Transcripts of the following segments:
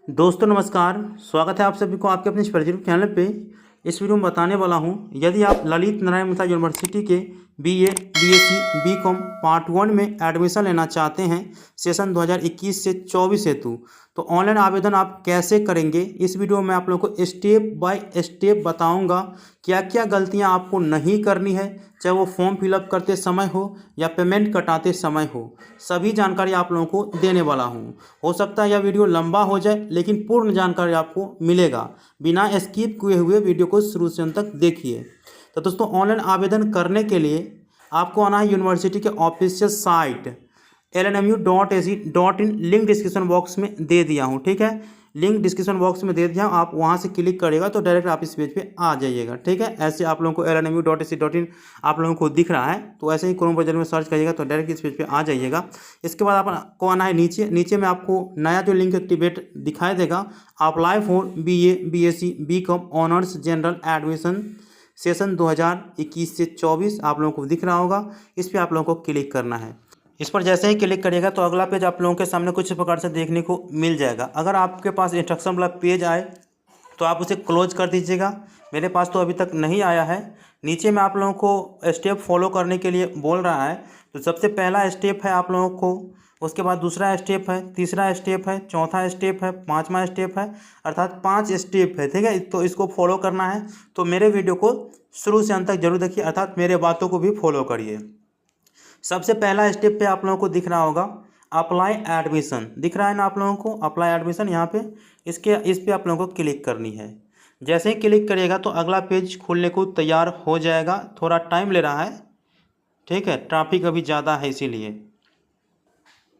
दोस्तों नमस्कार। स्वागत है आप सभी को आपके अपने स्पर्जू चैनल पे। इस वीडियो में बताने वाला हूं, यदि आप ललित नारायण मिथिला यूनिवर्सिटी के बीए, बीएससी, बीकॉम पार्ट 1 में एडमिशन लेना चाहते हैं सेशन 2021 से 24 हेतु, तो ऑनलाइन आवेदन आप कैसे करेंगे इस वीडियो में आप लोगों को स्टेप बाय स्टेप बताऊंगा। क्या क्या गलतियां आपको नहीं करनी है, चाहे वो फॉर्म फिलअप करते समय हो या पेमेंट कटाते समय हो, सभी जानकारी आप लोगों को देने वाला हूं। हो सकता है यह वीडियो लंबा हो जाए, लेकिन पूर्ण जानकारी आपको मिलेगा। बिना स्किप किए हुए वीडियो को शुरू से अंत तक देखिए। तो दोस्तों, ऑनलाइन आवेदन करने के लिए आपको आना है यूनिवर्सिटी के official site lnmu.ac.in। Link description box में दे दिया हूँ, ठीक है। लिंक डिस्क्रिप्शन बॉक्स में दे दिया हूँ, आप वहाँ से क्लिक करेगा तो डायरेक्ट आप इस पेज पे आ जाइएगा, ठीक है। ऐसे आप लोगों को lnmu.ac.in आप लोगों को दिख रहा है, तो ऐसे ही क्रोम ब्राउज़र में सर्च करिएगा तो डायरेक्ट इस पेज पे आ जाइएगा। इसके बाद आपको आना है नीचे। नीचे में आपको नया जो लिंक एक्टिवेट दिखाई देगा, apply for BA, BSc, BCom honours general admission session 2021 से 24 आप लोगों को दिख रहा होगा। इस पर आप लोगों को क्लिक करना है। इस पर जैसे ही क्लिक करिएगा तो अगला पेज आप लोगों के सामने कुछ इस प्रकार से देखने को मिल जाएगा। अगर आपके पास इंस्ट्रक्शन वाला पेज आए तो आप उसे क्लोज कर दीजिएगा। मेरे पास तो अभी तक नहीं आया है। नीचे में आप लोगों को स्टेप फॉलो करने के लिए बोल रहा है। तो सबसे पहला स्टेप है आप लोगों को, उसके बाद दूसरा स्टेप है, तीसरा स्टेप है, चौथा स्टेप है, पाँचवा स्टेप है, अर्थात 5 स्टेप है, ठीक है। तो इसको फॉलो करना है तो मेरे वीडियो को शुरू से अंत तक जरूर देखिए, अर्थात मेरे बातों को भी फॉलो करिए। सबसे पहला स्टेप पे आप लोगों को दिख रहा होगा अप्लाई एडमिशन, दिख रहा है ना आप लोगों को अप्लाई एडमिशन। यहाँ पे इस पे आप लोगों को क्लिक करनी है। जैसे ही क्लिक करिएगा तो अगला पेज खुलने को तैयार हो जाएगा। थोड़ा टाइम ले रहा है, ठीक है, ट्रैफिक अभी ज़्यादा है इसीलिए।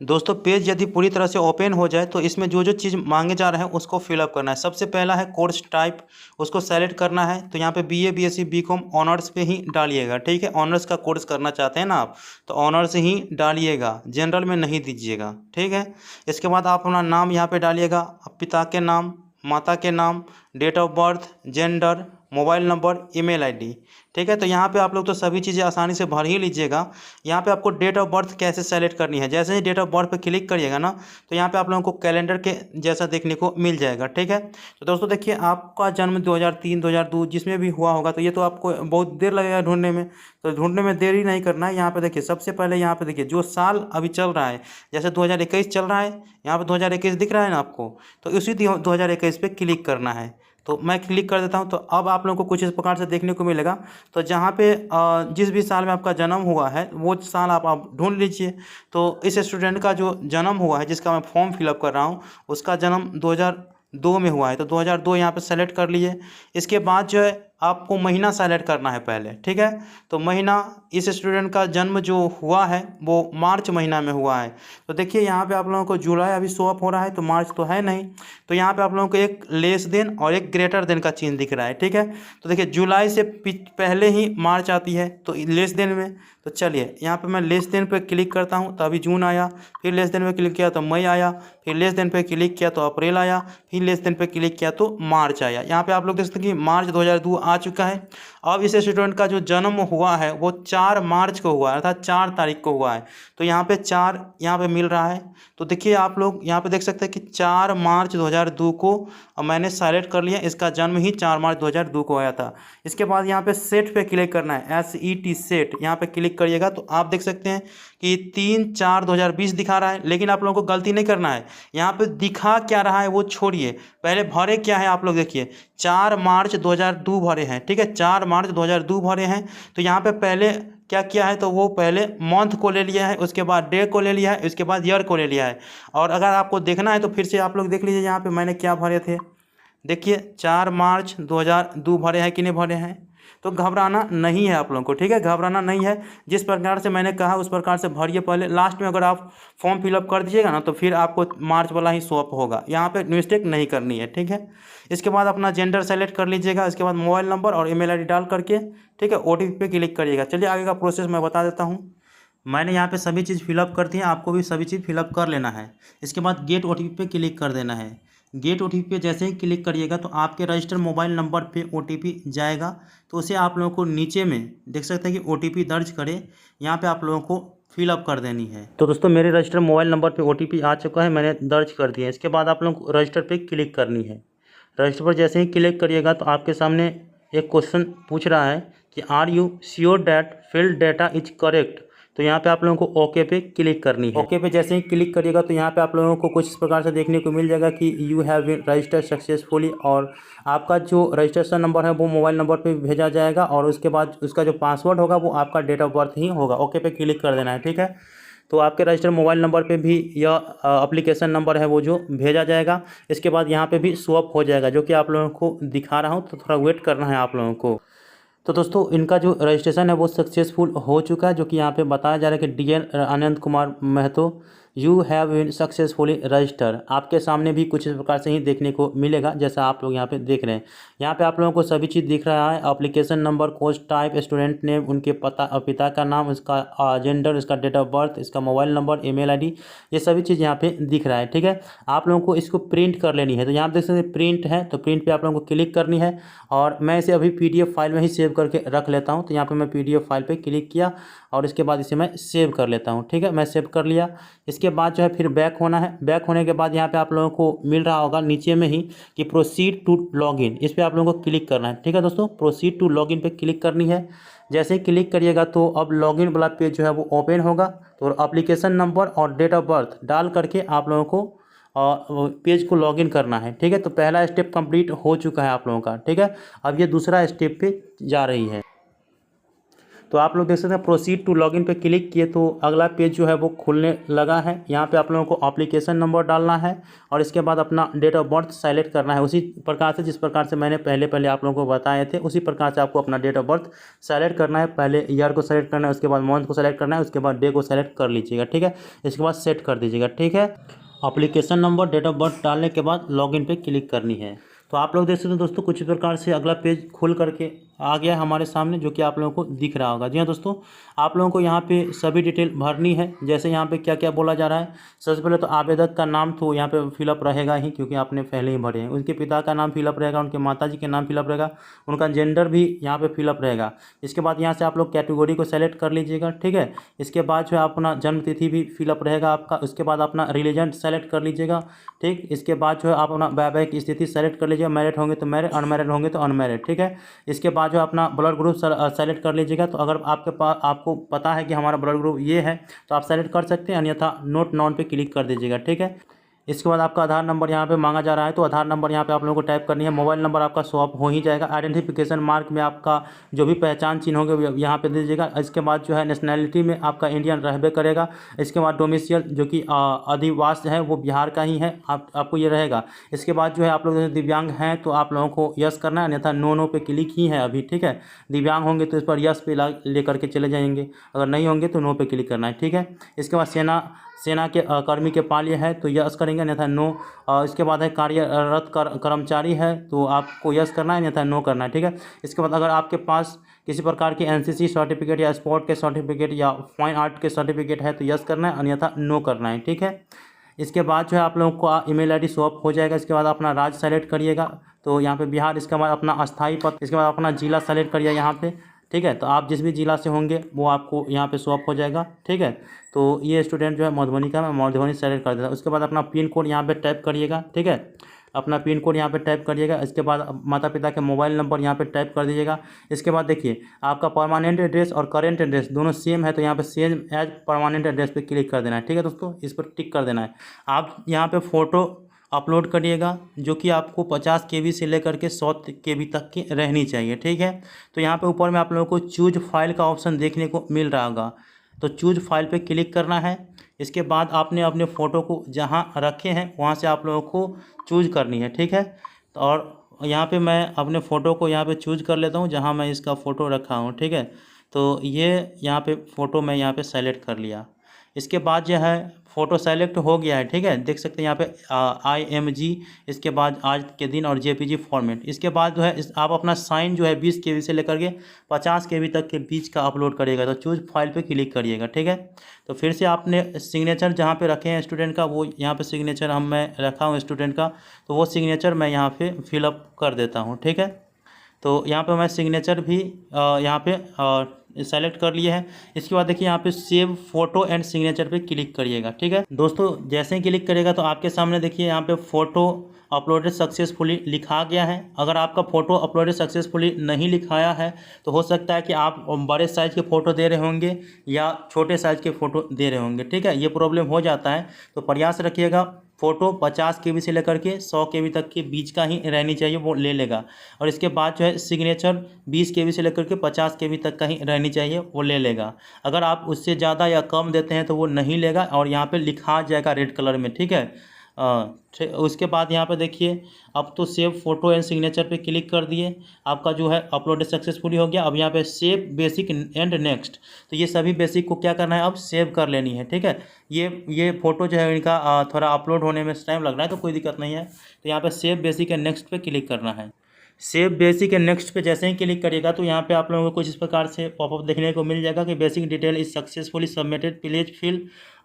दोस्तों, पेज यदि पूरी तरह से ओपन हो जाए तो इसमें जो जो चीज़ मांगे जा रहे हैं उसको फिलअप करना है। सबसे पहला है कोर्स टाइप, उसको सेलेक्ट करना है। तो यहाँ पे बीए, बीएससी, बीकॉम ऑनर्स पे ही डालिएगा, ठीक है। ऑनर्स का कोर्स करना चाहते हैं ना आप, तो ऑनर्स ही डालिएगा, जनरल में नहीं दीजिएगा, ठीक है। इसके बाद आप अपना नाम यहाँ पर डालिएगा, पिता के नाम, माता के नाम, date of birth, gender, mobile number, email ID, ठीक है। तो यहाँ पे आप लोग तो सभी चीज़ें आसानी से भर ही लीजिएगा। यहाँ पे आपको डेट ऑफ बर्थ कैसे सेलेक्ट करनी है, जैसे ही डेट ऑफ बर्थ पे क्लिक करिएगा ना तो यहाँ पे आप लोगों को कैलेंडर के जैसा देखने को मिल जाएगा, ठीक है। तो दोस्तों देखिए, आपका जन्म 2003, 2002 जिसमें भी हुआ होगा तो ये तो आपको बहुत देर लगेगा ढूंढने में, तो ढूंढने में देरी नहीं करना है। यहाँ पे देखिए, सबसे पहले यहाँ पे देखिए जो साल अभी चल रहा है, जैसे 2021 चल रहा है, यहाँ पे 2021 दिख रहा है ना आपको, तो उसी 2021 पे क्लिक करना है। तो मैं क्लिक कर देता हूं। तो अब आप लोगों को कुछ इस प्रकार से देखने को मिलेगा। तो जहां पे जिस भी साल में आपका जन्म हुआ है वो साल आप ढूंढ लीजिए। तो इस स्टूडेंट का जो जन्म हुआ है, जिसका मैं फॉर्म फिलअप कर रहा हूं, उसका जन्म 2002 में हुआ है, तो 2002 यहाँ पे सेलेक्ट कर लिए। इसके बाद जो है आपको महीना सेलेक्ट करना है पहले, ठीक है। तो महीना, इस स्टूडेंट का जन्म जो हुआ है वो मार्च महीना में हुआ है। तो देखिए यहाँ पे आप लोगों को जुलाई अभी शो अप हो रहा है, तो मार्च तो है नहीं। तो यहाँ पे आप लोगों को एक लेस देन और एक ग्रेटर देन का चिन्ह दिख रहा है, ठीक है। तो देखिए जुलाई से पहले ही मार्च आती है, तो लेस देन में, तो चलिए यहाँ पे मैं लेस देन पे क्लिक करता हूँ तो अभी जून आया, फिर लेस देन पे क्लिक किया तो मई आया, फिर लेस देन पे क्लिक किया तो अप्रैल आया, फिर लेस देन पे क्लिक किया तो मार्च आया। यहाँ पे आप लोग देख सकते हैं कि मार्च 2002 आ चुका है। अब इस स्टूडेंट का जो जन्म हुआ है वो 4 मार्च को हुआ है, अर्थात 4 तारीख को हुआ है। तो यहाँ पे 4 यहाँ पे मिल रहा है। तो देखिए आप लोग यहाँ पे देख सकते हैं कि 4 मार्च 2002 को मैंने सेलेक्ट कर लिया, इसका जन्म ही 4 मार्च 2002 को आया था। इसके बाद यहाँ पे सेट पे क्लिक करना है, SET सेट, यहाँ पे क्लिक करिएगा तो आप देख सकते हैं कि 3/4/2020 दिखा रहा है। लेकिन आप लोगों को गलती नहीं करना है, यहाँ पे दिखा क्या रहा है वो छोड़िए, पहले भरे क्या है आप लोग देखिए। 4 मार्च 2002 भरे हैं, ठीक है, 4 मार्च 2002 भरे हैं। तो यहाँ पे पहले क्या किया है, तो वो पहले मंथ को ले लिया है, उसके बाद डे को ले लिया है, उसके बाद ईयर को ले लिया है। और अगर आपको देखना है तो फिर से आप लोग देख लीजिए यहाँ पे मैंने क्या भरे थे। देखिए 4 मार्च 2002 भरे हैं कि नहीं भरे हैं। तो घबराना नहीं है आप लोगों को, ठीक है, घबराना नहीं है। जिस प्रकार से मैंने कहा उस प्रकार से भरिए पहले। लास्ट में अगर आप फॉर्म फिलअप कर दीजिएगा ना तो फिर आपको मार्च वाला ही शो अप होगा, यहाँ पे मिस्टेक नहीं करनी है, ठीक है। इसके बाद अपना जेंडर सेलेक्ट कर लीजिएगा, इसके बाद मोबाइल नंबर और ईमेल आईडी डाल करके, ठीक है, OTP पे क्लिक करिएगा। चलिए आगे का प्रोसेस मैं बता देता हूँ। मैंने यहाँ पे सभी चीज़ फिलअप कर दी है, आपको भी सभी चीज़ फिलअप कर लेना है। इसके बाद गेट OTP पे क्लिक कर देना है। गेट OTP पे जैसे ही क्लिक करिएगा तो आपके रजिस्टर्ड मोबाइल नंबर पे OTP जाएगा। तो उसे आप लोगों को नीचे में देख सकते हैं कि OTP दर्ज करें, यहाँ पे आप लोगों को फिलअप कर देनी है। तो दोस्तों मेरे रजिस्टर मोबाइल नंबर पे OTP आ चुका है, मैंने दर्ज कर दिया है। इसके बाद आप लोग रजिस्टर पे क्लिक करनी है। रजिस्टर पर जैसे ही क्लिक करिएगा तो आपके सामने एक क्वेश्चन पूछ रहा है कि are you sure that field data is correct. तो यहाँ पे आप लोगों को ओके पे क्लिक करनी है। ओके पे जैसे ही क्लिक करिएगा तो यहाँ पे आप लोगों को कुछ इस प्रकार से देखने को मिल जाएगा कि you have been registered successfully, और आपका जो रजिस्ट्रेशन नंबर है वो मोबाइल नंबर पे भेजा जाएगा, और उसके बाद उसका जो पासवर्ड होगा वो आपका डेट ऑफ बर्थ ही होगा। ओके पे क्लिक कर देना है, ठीक है। तो आपके रजिस्टर मोबाइल नंबर पे भी यह एप्लीकेशन नंबर है वो जो भेजा जाएगा। इसके बाद यहाँ पे भी स्वैप हो जाएगा, जो कि आप लोगों को दिखा रहा हूँ, तो थोड़ा वेट करना है आप लोगों को। तो दोस्तों इनका जो रजिस्ट्रेशन है वो सक्सेसफुल हो चुका है, जो कि यहाँ पे बताया जा रहा है कि dear Anant Kumar Mahato you have been successfully register. आपके सामने भी कुछ इस प्रकार से ही देखने को मिलेगा जैसा आप लोग यहाँ पे देख रहे हैं। यहाँ पे आप लोगों को सभी चीज़ दिख रहा है, application number, course type, student name, उनके पिता का नाम, इसका जेंडर, इसका डेट ऑफ बर्थ, इसका मोबाइल नंबर, ईमेल आईडी, ये सभी चीज़ यहाँ पे दिख रहा है, ठीक है। आप लोगों को इसको प्रिंट कर लेनी है। तो यहाँ पे देख सकते हैं प्रिंट है, तो प्रिंट पे आप लोगों को क्लिक करनी है, और मैं इसे अभी PDF फाइल में ही सेव करके रख लेता हूँ। तो यहाँ पे मैं PDF फाइल पे क्लिक किया और इसके बाद इसे मैं सेव कर लेता हूँ, ठीक है। मैं सेव कर लिया। इसके बाद जो है फिर बैक होना है। बैक होने के बाद यहाँ पे आप लोगों को मिल रहा होगा नीचे में ही कि प्रोसीड टू लॉगिन, इस पर आप लोगों को क्लिक करना है, ठीक है दोस्तों। प्रोसीड टू लॉगिन पे क्लिक करनी है। जैसे ही क्लिक करिएगा तो अब लॉगिन वाला पेज जो है वो ओपन होगा। तो एप्लीकेशन नंबर और डेट ऑफ बर्थ डाल करके आप लोगों को पेज को लॉगिन करना है, ठीक है। तो पहला स्टेप कंप्लीट हो चुका है आप लोगों का, ठीक है। अब ये दूसरा स्टेप पे जा रही है। तो आप लोग देख सकते हैं प्रोसीड टू लॉगिन पे क्लिक किए तो अगला पेज जो है वो खुलने लगा है। यहाँ पे आप लोगों को एप्लीकेशन नंबर डालना है और इसके बाद अपना डेट ऑफ बर्थ सेलेक्ट करना है, उसी प्रकार से जिस प्रकार से मैंने पहले आप लोगों को बताए थे, उसी प्रकार से आपको अपना डेट ऑफ बर्थ सेलेक्ट करना है। पहले ईयर को सेलेक्ट करना है, उसके बाद मंथ को सेलेक्ट करना है, उसके बाद डे को सेलेक्ट कर लीजिएगा, ठीक है। इसके बाद सेट कर दीजिएगा, ठीक है। Application number, date of birth डालने के बाद लॉगिन पे क्लिक करनी है। तो आप लोग देख सकते हैं दोस्तों कुछ इस प्रकार से अगला पेज खुल करके आ गया हमारे सामने, जो कि आप लोगों को दिख रहा होगा। जी हाँ दोस्तों, आप लोगों को यहाँ पे सभी डिटेल भरनी है। जैसे यहाँ पे क्या क्या बोला जा रहा है, सबसे पहले तो आवेदक का नाम तो यहाँ पे फिलअप रहेगा ही, क्योंकि आपने पहले ही भरे हैं। उनके पिता का नाम फिलअप रहेगा, उनके माताजी के नाम फिलअप रहेगा, उनका जेंडर भी यहाँ पे फिलअप रहेगा। इसके बाद यहाँ से आप लोग कैटेगरी को सेलेक्ट कर लीजिएगा, ठीक है। इसके बाद जो है अपना जन्म तिथि भी फिलअप रहेगा आपका। उसके बाद अपना रिलीजन सेलेक्ट कर लीजिएगा, ठीक। इसके बाद जो है आप अपना वैवाहिक स्थिति सेलेक्ट कर लीजिएगा, मैरिड होंगे तो मैरिड, अनमैरिड होंगे तो अनमैरिड, ठीक है। इसके बाद जो अपना ब्लड ग्रुप सेलेक्ट कर लीजिएगा। तो अगर आपके पास आपको पता है कि हमारा ब्लड ग्रुप ये है तो आप सेलेक्ट कर सकते हैं, अन्यथा नोट नॉन पे क्लिक कर दीजिएगा, ठीक है। इसके बाद आपका आधार नंबर यहाँ पे मांगा जा रहा है, तो आधार नंबर यहाँ पे आप लोगों को टाइप करनी है। मोबाइल नंबर आपका स्वैप हो ही जाएगा। आइडेंटिफिकेशन मार्क में आपका जो भी पहचान चिन्ह होंगे यहाँ पे दीजिएगा। इसके बाद जो है नेशनैलिटी में आपका इंडियन रहबे करेगा। इसके बाद डोमिसाइल जो कि अधिवास है वो बिहार का ही है, आपको ये रहेगा। इसके बाद जो है आप लोग दिव्यांग हैं तो आप लोगों को यस करना है, अन्यथा नो पे क्लिक ही है अभी, ठीक है। दिव्यांग होंगे तो इस पर यस पे लेकर के चले जाएंगे, अगर नहीं होंगे तो नो पे क्लिक करना है, ठीक है। इसके बाद सेना के कर्मी के पाल्य है तो यस करेंगे, अन्यथा नो। इसके बाद है कार्यरत कर्मचारी है तो आपको यस करना है, अन्यथा नो करना है, ठीक है। इसके बाद अगर आपके पास किसी प्रकार की NCC सर्टिफिकेट या स्पोर्ट के सर्टिफिकेट या फाइन आर्ट के सर्टिफिकेट है तो यस करना है, अन्यथा नो करना है, ठीक है। इसके बाद जो है आप लोगों को ईमेल आईडी स्वैप हो जाएगा। इसके बाद अपना राज्य सेलेक्ट करिएगा, तो यहाँ पे बिहार। इसके बाद अपना अस्थाई पद, इसके बाद अपना जिला सेलेक्ट करिए यहाँ पे, ठीक है। तो आप जिस भी जिला से होंगे वो आपको यहाँ पे स्वैप हो जाएगा, ठीक है। तो ये स्टूडेंट जो है मधुबनी का, मैं मधुबनी सेलेक्ट कर देता हूँ। उसके बाद अपना पिन कोड यहाँ पे टाइप करिएगा, ठीक है। अपना पिन कोड यहाँ पे टाइप करिएगा। इसके बाद माता पिता के मोबाइल नंबर यहाँ पे टाइप कर दीजिएगा। इसके बाद देखिए आपका परमानेंट एड्रेस और करेंट एड्रेस दोनों सेम है, तो यहाँ पे सेम एज परमानेंट एड्रेस पे क्लिक कर देना है, ठीक है दोस्तों। इस पर टिक कर देना है। आप यहाँ पे फ़ोटो अपलोड करिएगा, जो कि आपको 50 KB से लेकर के 100 KB तक की रहनी चाहिए, ठीक है। तो यहाँ पे ऊपर में आप लोगों को चूज फाइल का ऑप्शन देखने को मिल रहा होगा, तो चूज फाइल पे क्लिक करना है। इसके बाद आपने अपने फ़ोटो को जहाँ रखे हैं वहाँ से आप लोगों को चूज करनी है, ठीक है। और यहाँ पे मैं अपने फ़ोटो को यहाँ पे चूज कर लेता हूँ जहाँ मैं इसका फ़ोटो रखा हूँ, ठीक है। तो ये यहाँ पे फ़ोटो मैं यहाँ पे सेलेक्ट कर लिया। इसके बाद जो है फ़ोटो सेलेक्ट हो गया है, ठीक है। देख सकते हैं यहाँ पे IMG, इसके बाद आज के दिन और JPG फॉर्मेट। इसके बाद जो है आप अपना साइन जो है 20 KB से लेकर के 50 KB तक के बीच का अपलोड करिएगा। तो चूज फाइल पे क्लिक करिएगा, ठीक है। तो फिर से आपने सिग्नेचर जहाँ पे रखे हैं स्टूडेंट का, वो यहाँ पे सिग्नेचर मैं रखा हूँ स्टूडेंट का, तो वो सिग्नेचर मैं यहाँ पे फिलअप कर देता हूँ, ठीक है। तो यहाँ पे मैं सिग्नेचर भी यहाँ पे सेलेक्ट कर लिए हैं। इसके बाद देखिए यहाँ पे सेव फोटो एंड सिग्नेचर पे क्लिक करिएगा, ठीक है दोस्तों। जैसे ही क्लिक करेगा तो आपके सामने देखिए यहाँ पे फ़ोटो अपलोडेड सक्सेसफुली लिखा गया है। अगर आपका फ़ोटो अपलोडेड सक्सेसफुली नहीं लिखाया है तो हो सकता है कि आप बड़े साइज़ के फ़ोटो दे रहे होंगे या छोटे साइज़ के फ़ोटो दे रहे होंगे, ठीक है। ये प्रॉब्लम हो जाता है, तो प्रयास रखिएगा फ़ोटो 50 KB से लेकर के 100 KB तक के बीच का ही रहनी चाहिए, वो ले लेगा। और इसके बाद जो है सिग्नेचर 20 KB से लेकर के 50 KB तक का ही रहनी चाहिए, वो ले लेगा। अगर आप उससे ज़्यादा या कम देते हैं तो वो नहीं लेगा और यहाँ पे लिखा जाएगा रेड कलर में, ठीक है। उसके बाद यहाँ पे देखिए अब तो सेव फोटो एंड सिग्नेचर पे क्लिक कर दिए, आपका जो है अपलोड सक्सेसफुली हो गया। अब यहाँ पे सेव बेसिक एंड नेक्स्ट, तो ये सभी बेसिक को क्या करना है, अब सेव कर लेनी है, ठीक है। ये फ़ोटो जो है इनका थोड़ा अपलोड होने में टाइम लग रहा है, तो कोई दिक्कत नहीं है। तो यहाँ पे सेव बेसिक एंड नेक्स्ट पे क्लिक करना है। सेव बेसिक एंड नेक्स्ट पे जैसे ही क्लिक करिएगा तो यहाँ पे आप लोगों को कुछ इस प्रकार से पॉपअप देखने को मिल जाएगा कि basic detail is successfully submitted, please fill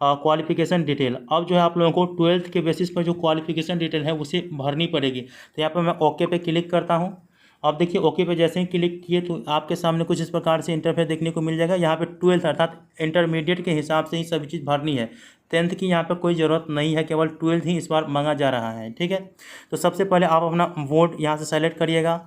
qualification detail. अब जो है आप लोगों को 12th के बेसिस पर जो क्वालिफिकेशन डिटेल है उसे भरनी पड़ेगी। तो यहाँ पर मैं ओके पे क्लिक करता हूँ। अब देखिए ओके पे जैसे ही क्लिक किए तो आपके सामने कुछ इस प्रकार से इंटरफेस देखने को मिल जाएगा। यहाँ पे 12th अर्थात इंटरमीडिएट के हिसाब से ही सभी चीज़ भरनी है। 10th की यहाँ पे कोई ज़रूरत नहीं है, केवल 12th ही इस बार मांगा जा रहा है, ठीक है। तो सबसे पहले आप अपना बोर्ड यहाँ से सेलेक्ट करिएगा।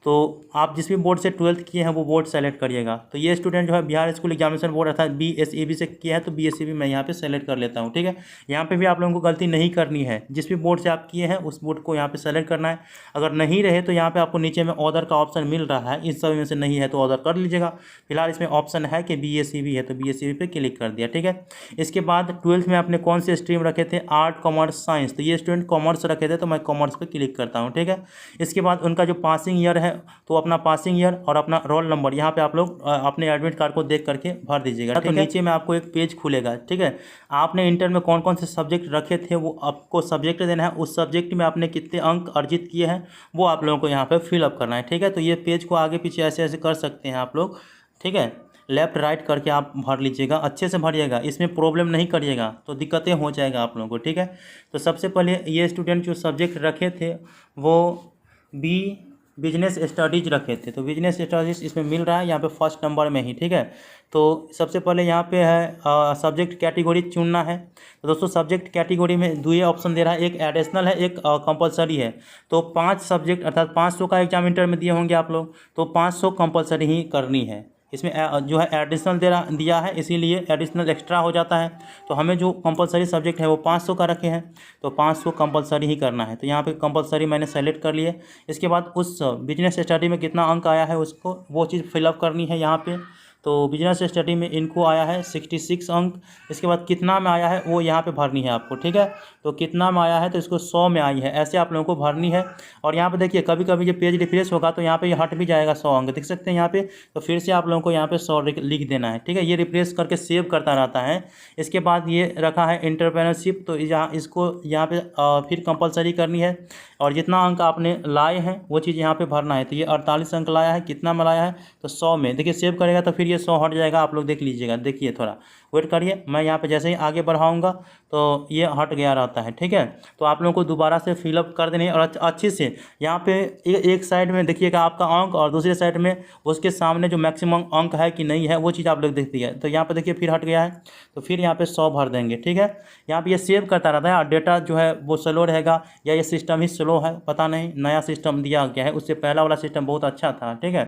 तो आप जिस भी बोर्ड से 12th किए हैं वो बोर्ड सेलेक्ट करिएगा। तो ये स्टूडेंट जो है बिहार स्कूल एग्जामिनेशन बोर्ड अर्थात BSEB से किया है, तो BSEB मैं यहाँ पे सेलेक्ट कर लेता हूँ, ठीक है। यहाँ पे भी आप लोगों को गलती नहीं करनी है, जिस भी बोर्ड से आप किए हैं उस बोर्ड को यहाँ पे सेलेक्ट करना है। अगर नहीं रहे तो यहाँ पे आपको नीचे में ऑर्डर का ऑप्शन मिल रहा है, इस सब में से नहीं है तो ऑर्डर कर लीजिएगा। फिलहाल इसमें ऑप्शन है कि BSEB है, तो BSEB पे क्लिक कर दिया, ठीक है। इसके बाद 12th में आपने कौन से स्ट्रीम रखे थे, आर्ट कॉमर्स साइंस, तो ये स्टूडेंट कॉमर्स रखे थे, तो मैं कॉमर्स पे क्लिक करता हूँ, ठीक है। इसके बाद उनका जो पासिंग ईयर है तो अपना पासिंग ईयर और अपना रोल नंबर यहाँ पे आप लोग अपने एडमिट कार्ड को देख करके भर दीजिएगा। तो नीचे में आपको एक पेज खुलेगा, ठीक है। आपने इंटर में कौन कौन से सब्जेक्ट रखे थे वो आपको सब्जेक्ट देना है, उस सब्जेक्ट में आपने कितने अंक अर्जित किए हैं वो आप लोगों को यहाँ पे फिलअप करना है, ठीक है। तो ये पेज को आगे पीछे ऐसे ऐसे कर सकते हैं आप लोग, ठीक है। लेफ्ट राइट करके आप भर लीजिएगा, अच्छे से भरिएगा, इसमें प्रॉब्लम नहीं करिएगा तो दिक्कतें हो जाएगा आप लोगों को, ठीक है। तो सबसे पहले ये स्टूडेंट जो सब्जेक्ट रखे थे वो बिजनेस स्टडीज़ रखे थे, तो बिजनेस स्टडीज़ इसमें मिल रहा है यहाँ पे फर्स्ट नंबर में ही, ठीक है। तो सबसे पहले यहाँ पे है सब्जेक्ट कैटेगरी चुनना है। तो दोस्तों सब्जेक्ट कैटेगरी में दो ऑप्शन दे रहा है, एक एडिशनल है, एक कंपलसरी है। तो 5 सब्जेक्ट अर्थात 500 का एग्जाम इंटर में दिए होंगे आप लोग, तो 500 कंपलसरी ही करनी है। इसमें जो है एडिशनल दिया है, इसीलिए एडिशनल एक्स्ट्रा हो जाता है। तो हमें जो कंपलसरी सब्जेक्ट है वो 500 का रखे हैं, तो 500 कंपलसरी ही करना है। तो यहाँ पे कंपलसरी मैंने सेलेक्ट कर लिए। इसके बाद उस बिजनेस स्टडी में कितना अंक आया है उसको वो चीज़ फिलअप करनी है यहाँ पे। तो बिजनेस स्टडी में इनको आया है 66 अंक। इसके बाद कितना में आया है वो यहाँ पे भरनी है आपको, ठीक है। तो कितना में आया है तो इसको 100 में आई है, ऐसे आप लोगों को भरनी है। और यहाँ पे देखिए कभी कभी जब पेज रिफ्रेश होगा तो यहाँ पे ये हट भी जाएगा 100 अंक, देख सकते हैं यहाँ पे। तो फिर से आप लोगों को यहाँ पे 100 लिख देना है, ठीक है। ये रिफ्रेश करके सेव करता रहता है। इसके बाद ये रखा है एंटरप्रेन्योरशिप, तो इसको यहाँ पे फिर कंपलसरी करनी है और जितना अंक आपने लाए हैं वो चीज़ यहाँ पे भरना है। तो ये 48 अंक लाया है, कितना में लाया है तो 100 में। देखिए सेव करेगा तो फिर ये 100 हट जाएगा, आप लोग देख लीजिएगा। देखिए थोड़ा वेट करिए, मैं यहाँ पे जैसे ही आगे बढ़ाऊँगा तो ये हट गया रहता है, ठीक है। तो आप लोगों को दोबारा से फिलअप कर देनी है और अच्छे से यहाँ पे एक साइड में देखिएगा आपका अंक और दूसरे साइड में उसके सामने जो मैक्सिमम अंक है कि नहीं है वो चीज़ आप लोग देखती है। तो यहाँ पे देखिए फिर हट गया है, तो फिर यहाँ पे 100 भर देंगे, ठीक है। यहाँ पे ये सेव करता रहता है और डेटा जो है वो स्लो रहेगा या ये सिस्टम ही स्लो है, पता नहीं, नया सिस्टम दिया गया है, उससे पहला वाला सिस्टम बहुत अच्छा था, ठीक है।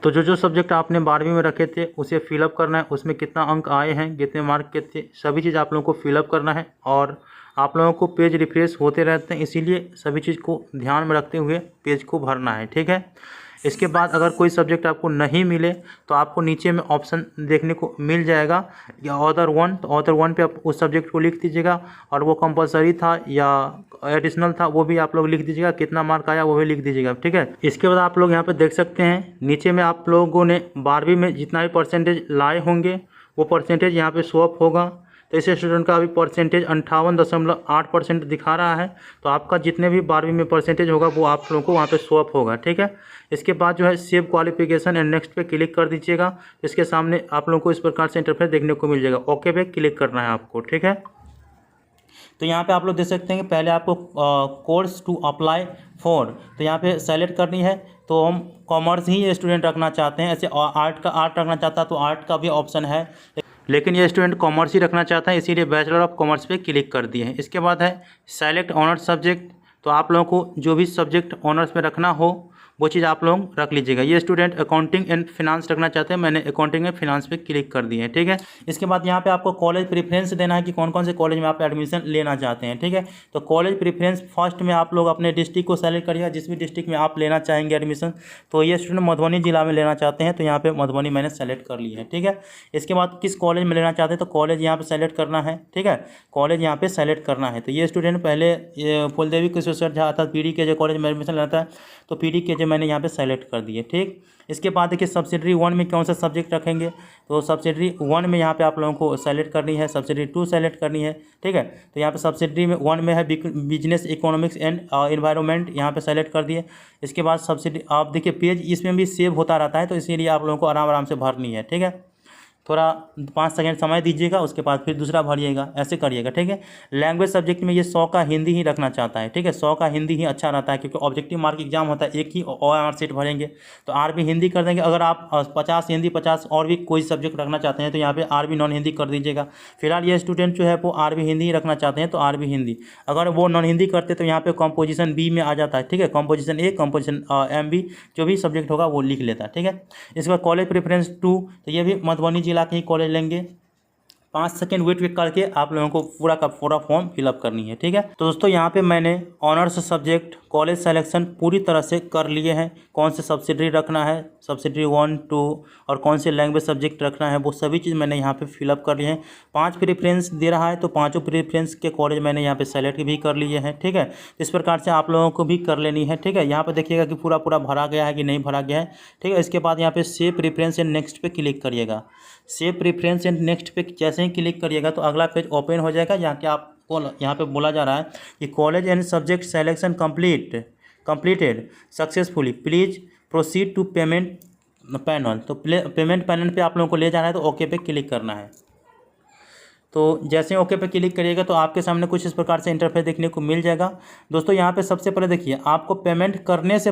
तो जो सब्जेक्ट आपने 12वीं में रखे थे उसे फिलअप करना है, उसमें कितना अंक आए हैं, कितने मार्क के थे, सभी चीज़ आप लोगों को फिलअप करना है। और आप लोगों को पेज रिफ्रेश होते रहते हैं, इसीलिए सभी चीज़ को ध्यान में रखते हुए पेज को भरना है, ठीक है। इसके बाद अगर कोई सब्जेक्ट आपको नहीं मिले तो आपको नीचे में ऑप्शन देखने को मिल जाएगा या ऑदर वन, तो ऑदर वन पे आप उस सब्जेक्ट को लिख दीजिएगा और वो कंपलसरी था या एडिशनल था वो भी आप लोग लिख दीजिएगा, कितना मार्क आया वो भी लिख दीजिएगा, ठीक है। इसके बाद आप लोग यहाँ पे देख सकते हैं नीचे में आप लोगों ने 12वीं में जितना भी परसेंटेज लाए होंगे वो परसेंटेज यहाँ पे शो अप होगा। तो इस स्टूडेंट का अभी परसेंटेज 58.8% दिखा रहा है। तो आपका जितने भी 12वीं में परसेंटेज होगा वो आप लोगों को वहाँ पे शो अप होगा, ठीक है। इसके बाद जो है सेव क्वालिफिकेशन एंड नेक्स्ट पे क्लिक कर दीजिएगा। इसके सामने आप लोगों को इस प्रकार से इंटरफेस देखने को मिल जाएगा। ओके पे क्लिक करना है आपको, ठीक है। तो यहाँ पे आप लोग देख सकते हैं कि पहले आपको कोर्स टू अप्लाई फॉर, तो यहाँ पे सेलेक्ट करनी है। तो हम कॉमर्स ही स्टूडेंट रखना चाहते हैं, ऐसे आर्ट रखना चाहता है तो आर्ट का भी ऑप्शन है, लेकिन ये स्टूडेंट कॉमर्स ही रखना चाहता है, इसीलिए बैचलर ऑफ कॉमर्स पे क्लिक कर दिए हैं। इसके बाद है सेलेक्ट ऑनर्स सब्जेक्ट, तो आप लोगों को जो भी सब्जेक्ट ऑनर्स में रखना हो वो चीज़ आप लोग रख लीजिएगा। ये स्टूडेंट अकाउंटिंग एंड फिनांस रखना चाहते हैं, मैंने अकाउंटिंग एंड फिनांस पे क्लिक कर दिए हैं, ठीक है। इसके बाद यहाँ पे आपको कॉलेज प्रेफरेंस देना है कि कौन कौन से कॉलेज में आप एडमिशन लेना चाहते हैं, ठीक है। तो कॉलेज प्रेफरेंस फर्स्ट में आप लोग अपने डिस्ट्रिक्ट को सेलेक्ट करिएगा, जिस भी डिस्ट्रिक्ट में आप लेना चाहेंगे एडमिशन। तो ये स्टूडेंट मधुबनी जिला में लेना चाहते हैं, तो यहाँ पे मधुबनी मैंने सेलेक्ट कर ली है, ठीक है। इसके बाद किस कॉलेज में लेना चाहते हैं, तो कॉलेज यहाँ पे सेलेक्ट करना है, ठीक है। कॉलेज यहाँ पे सेलेक्ट करना है। तो ये स्टूडेंट पहले फूलदेवी कुशेश्वर झा अर्थात पीडी के कॉलेज में एडमिशन लेता है, तो पीडी के मैंने यहाँ पे सेलेक्ट कर दिए, ठीक। इसके बाद देखिए सब्सिडरी 1 में कौन सा सब्जेक्ट रखेंगे, तो सब्सिडरी 1 में यहाँ पे आप लोगों को सेलेक्ट करनी है, सब्सिडरी 2 सेलेक्ट करनी है, ठीक है। तो यहाँ पे सब्सिडरी में 1 में है बिजनेस इकोनॉमिक्स एंड एनवायरनमेंट, यहाँ पे सेलेक्ट कर दिए। इसके बाद सब्सिडी आप देखिए पेज इसमें भी सेव होता रहता है, तो इसीलिए आप लोगों को आराम आराम से भरनी है, ठीक है। थोड़ा 5 सेकंड समय दीजिएगा, उसके बाद फिर दूसरा भरिएगा, ऐसे करिएगा, ठीक है। लैंग्वेज सब्जेक्ट में ये 100 का हिंदी ही रखना चाहता है, ठीक है। 100 का हिंदी ही अच्छा रहता है, क्योंकि ऑब्जेक्टिव मार्क एग्जाम होता है, एक ही OMR सीट भरेंगे, तो आरबी हिंदी कर देंगे। अगर आप 50 हिंदी 50 और भी कोई सब्जेक्ट रखना चाहते हैं तो यहाँ पे आरबी नॉन हिंदी कर दीजिएगा। फिलहाल ये स्टूडेंट जो है वो आरबी हिंदी ही रखना चाहते हैं, तो आरबी हिंदी। अगर वो नॉन हिंदी करते तो यहाँ पे कॉम्पोजिशन बी में आ जाता है, ठीक है। कॉम्पोजिशन ए, कॉम्पोजिशन MB, जो भी सब्जेक्ट होगा वो लिख लेता है, ठीक है। इसके बाद कॉलेज प्रेफरेंस 2, तो ये भी मधुबनी जिला के ही कॉलेज लेंगे। 5 सेकंड वेट करके आप लोगों को पूरा का पूरा फॉर्म फिलअप करनी है, ठीक है। तो दोस्तों यहाँ पे मैंने ऑनर्स सब्जेक्ट कॉलेज सिलेक्शन पूरी तरह से कर लिए हैं। कौन से सब्सिडरी रखना है, सब्सिडरी 1, 2 और कौन से लैंग्वेज सब्जेक्ट रखना है, वो सभी चीज़ मैंने यहाँ पे फिलअप कर लिए हैं। 5 प्रेफरेंस दे रहा है, तो 5 प्रेफरेंस के कॉलेज मैंने यहाँ पे सेलेक्ट भी कर लिए हैं, ठीक है। इस प्रकार से आप लोगों को भी कर लेनी है, ठीक है। यहाँ पर देखिएगा कि पूरा पूरा भरा गया है कि नहीं भरा गया है, ठीक है। इसके बाद यहाँ पे सेव प्रेफरेंस एंड नेक्स्ट पे क्लिक करिएगा। सेव प्रेफरेंस एंड नेक्स्ट पे जैसे ही क्लिक करिएगा तो अगला पेज ओपन हो जाएगा, जहाँ कि आपको यहाँ पे बोला जा रहा है कि college and subject selection completed successfully, please proceed to payment panel. तो पेमेंट पैनल पे आप लोगों को ले जाना है, तो ओके पे क्लिक करना है। तो जैसे ओके पे क्लिक करिएगा तो आपके सामने कुछ इस प्रकार से इंटरफेस देखने को मिल जाएगा। दोस्तों यहाँ पे सबसे पहले देखिए, आपको पेमेंट करने से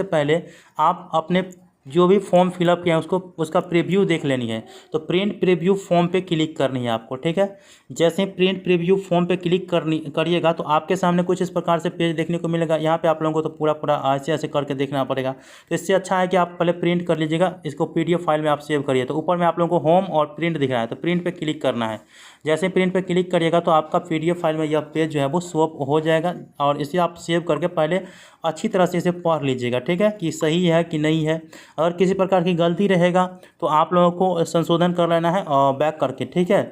पहले आप अपने जो भी फॉर्म फिलअप किया है उसका प्रीव्यू देख लेनी है। तो प्रिंट प्रीव्यू फॉर्म पे क्लिक करनी है आपको, ठीक है। जैसे प्रिंट प्रीव्यू फॉर्म पे क्लिक करिएगा तो आपके सामने कुछ इस प्रकार से पेज देखने को मिलेगा। यहाँ पे आप लोगों को तो पूरा ऐसे ऐसे करके देखना पड़ेगा, तो इससे अच्छा है कि आप पहले प्रिंट कर लीजिएगा, इसको PDF फाइल में आप सेव करिए। तो ऊपर में आप लोगों को होम और प्रिंट दिख रहा है, तो प्रिंट पे क्लिक करना है। जैसे प्रिंट पे क्लिक करिएगा तो आपका PDF फाइल में यह पेज जो है वो शो हो जाएगा, और इसे आप सेव करके पहले अच्छी तरह से इसे पढ़ लीजिएगा, ठीक है, कि सही है कि नहीं है। अगर किसी प्रकार की गलती रहेगा तो आप लोगों को संशोधन कर लेना है और बैक करके, ठीक है।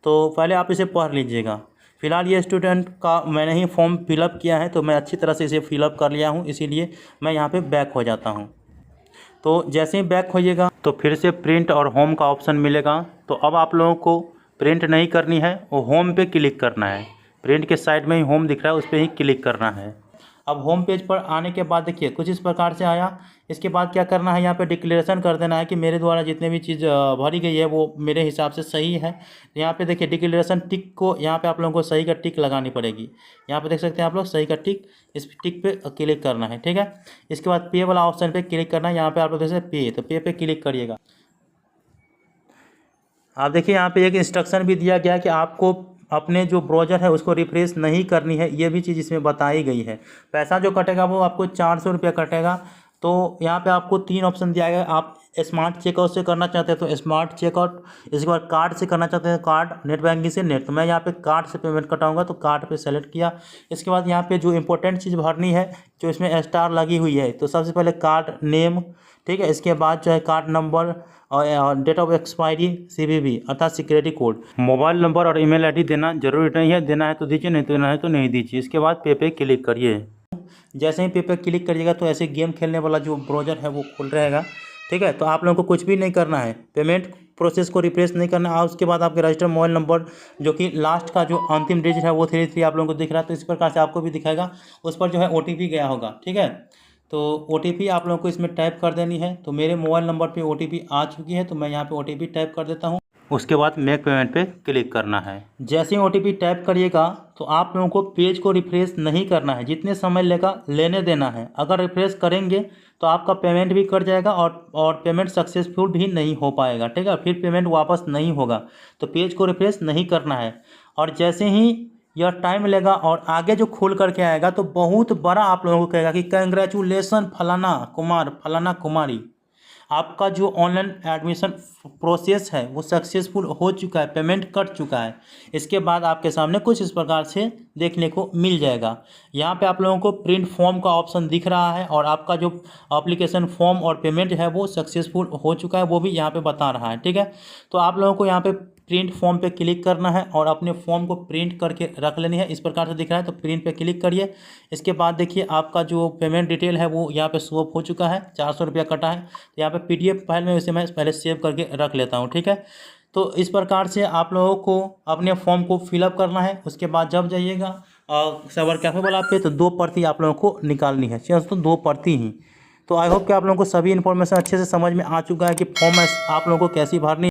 तो पहले आप इसे पढ़ लीजिएगा। फिलहाल ये स्टूडेंट का मैंने ही फॉर्म फिलअप किया है, तो मैं अच्छी तरह से इसे फिलअप कर लिया हूँ, इसीलिए मैं यहाँ पे बैक हो जाता हूँ। तो जैसे ही बैक होइएगा तो फिर से प्रिंट और होम का ऑप्शन मिलेगा। तो अब आप लोगों को प्रिंट नहीं करनी है, वो होम पे क्लिक करना है। प्रिंट के साइड में ही होम दिख रहा है, उस पर ही क्लिक करना है। अब होम पेज पर आने के बाद देखिए कुछ इस प्रकार से आया। इसके बाद क्या करना है, यहाँ पे डिक्लेरेशन कर देना है कि मेरे द्वारा जितने भी चीज़ भरी गई है वो मेरे हिसाब से सही है। यहाँ पे देखिए डिक्लेरेशन टिक को यहाँ पे आप लोगों को सही का टिक लगानी पड़ेगी। यहाँ पे देख सकते हैं आप लोग, सही का टिक, इस टिक पे क्लिक करना है, ठीक है। इसके बाद पे वाला ऑप्शन पे क्लिक करना है। यहाँ पे आप लोग देख सकते हैं पे, तो पे क्लिक करिएगा। आप देखिए यहाँ पे एक इंस्ट्रक्शन भी दिया गया है कि आपको अपने जो ब्राउज़र है उसको रिफ्रेश नहीं करनी है, ये भी चीज़ इसमें बताई गई है। पैसा जो कटेगा वो आपको 400 रुपया कटेगा। तो यहाँ पे आपको 3 ऑप्शन दिया गया। आप स्मार्ट चेकआउट से करना चाहते हैं तो स्मार्ट चेकआउट, इसके बाद कार्ड से करना चाहते हैं कार्ड, नेट बैंकिंग से नेट। तो मैं यहाँ पे कार्ड से पेमेंट कटाऊंगा, तो कार्ड पे सेलेक्ट किया। इसके बाद यहाँ पे जो इंपॉर्टेंट चीज़ भरनी है, जो इसमें स्टार लगी हुई है, तो सबसे पहले कार्ड नेम, ठीक है। इसके बाद जो है कार्ड नंबर और डेट ऑफ एक्सपायरी CVV अर्थात सिक्योरिटी कोड, मोबाइल नंबर और ईमेल ID देना जरूरी नहीं है, देना है तो दीजिए, नहीं तो देना है तो नहीं दीजिए। इसके बाद पे क्लिक करिए। जैसे ही पे क्लिक करिएगा तो ऐसे गेम खेलने वाला जो ब्राउज़र है वो खुल रहेगा, ठीक है। तो आप लोगों को कुछ भी नहीं करना है, पेमेंट प्रोसेस को रिफ्रेश नहीं करना है। उसके बाद आपके रजिस्टर्ड मोबाइल नंबर जो कि लास्ट का जो अंतिम डिजिट है वो 33 आप लोगों को दिख रहा है, तो इस प्रकार से आपको भी दिखाएगा। उस पर जो है OTP गया होगा, ठीक है। तो OTP आप लोगों को इसमें टाइप कर देनी है। तो मेरे मोबाइल नंबर पे OTP आ चुकी है, तो मैं यहाँ पे OTP टाइप कर देता हूँ। उसके बाद मेक पेमेंट पे क्लिक करना है। जैसे ही OTP टाइप करिएगा तो आप लोगों को पेज को रिफ्रेश नहीं करना है, जितने समय लेगा लेने देना है। अगर रिफ्रेश करेंगे तो आपका पेमेंट भी कट जाएगा और पेमेंट सक्सेसफुल भी नहीं हो पाएगा, ठीक है। फिर पेमेंट वापस नहीं होगा, तो पेज को रिफ्रेश नहीं करना है। और जैसे ही यह टाइम लेगा और आगे जो खोल करके आएगा तो बहुत बड़ा आप लोगों को कहेगा कि कंग्रेचुलेसन फलाना कुमार फलाना कुमारी, आपका जो ऑनलाइन एडमिशन प्रोसेस है वो सक्सेसफुल हो चुका है, पेमेंट कट चुका है। इसके बाद आपके सामने कुछ इस प्रकार से देखने को मिल जाएगा। यहाँ पे आप लोगों को प्रिंट फॉर्म का ऑप्शन दिख रहा है और आपका जो एप्लीकेशन फॉर्म और पेमेंट है वो सक्सेसफुल हो चुका है, वो भी यहाँ पे बता रहा है, ठीक है। तो आप लोगों को यहाँ पे प्रिंट फॉर्म पे क्लिक करना है और अपने फॉर्म को प्रिंट करके रख लेनी है। इस प्रकार से दिख रहा है तो प्रिंट पे क्लिक करिए। इसके बाद देखिए आपका जो पेमेंट डिटेल है वो यहाँ पे शो हो चुका है, 400 रुपया कटा है। तो यहाँ पे PDF फाइल में उसे मैं पहले सेव करके रख लेता हूँ, ठीक है। तो इस प्रकार से आप लोगों को अपने फॉर्म को फिलअप करना है। उसके बाद जब जाइएगा साइबर कैफे वाला पे तो 2 प्रति आप लोगों को निकालनी है, दोस्तों 2 प्रति ही। तो आई होप कि आप लोगों को सभी इन्फॉर्मेशन अच्छे से समझ में आ चुका है कि फॉर्म आप लोगों को कैसी भरनी